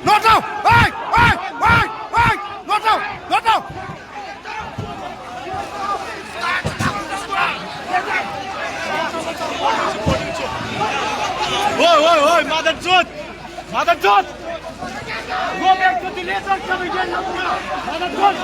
Lột đâu. Ê, ê, ê, ê. Lột đâu, lột đâu. Ой, Мадан Джот! Мадан Джот! Go back to the laser coming in! Madan Джот!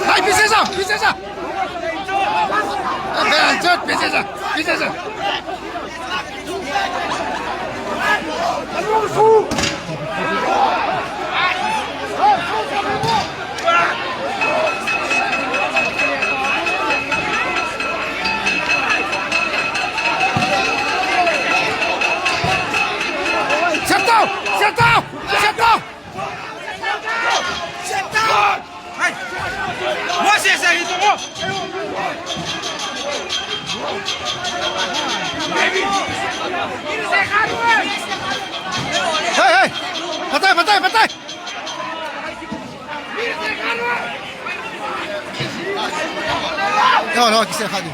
来，别先上，别先上！这别先上，别先上！先到，先到，先到！先到！哎，我先生，你怎么？哎，不对，不对，不对！لا لا كيسير خادم